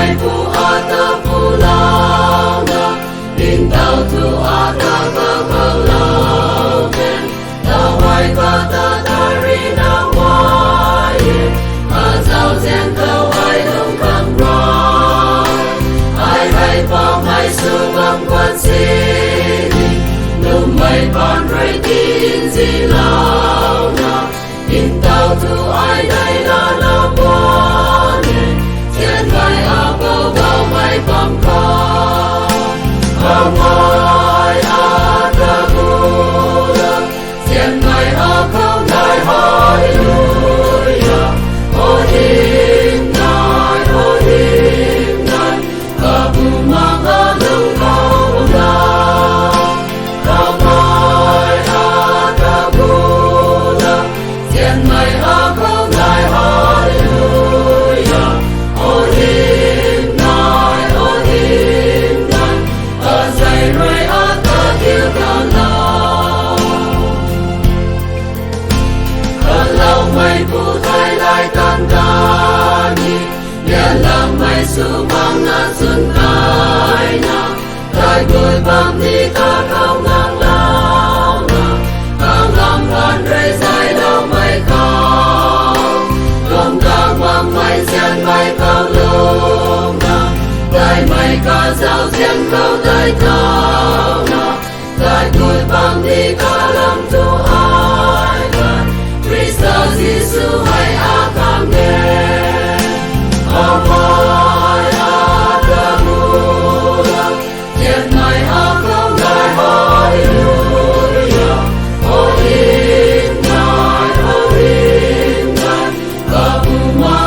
mai pu ata pulauna in tau tu ata ka kalauten tawai ka ta dari na wai a zau zen kau ai lung kang rai ai hai pa mai su bang quan si lum mai pan rai tin zi lao na in tau tu ai dai la la bone zen mai a bao bao mai pam ka mai a ta bula zen mai a kau nai hallelujah o him nai ka bu mang a lung kau na mai a ta bula zen mai a kau nai hallelujah o him nai a zai roi a ta kiu ka lau mai pu thai lai tan ta ni ya lam mai su mang na sun kai na tai goi bam ni ka kau ngang lao na kang lam pan rei sai lau mai kau lom kang mang mai xian mai kau lom na tai mai ka zau xian kau tai kau na tai goi bam ni ka lam tu ai kan Christos Giêsu hay a kam ne mai a ta bula zen mai a kau nai hallelujah o him nai ka bu ma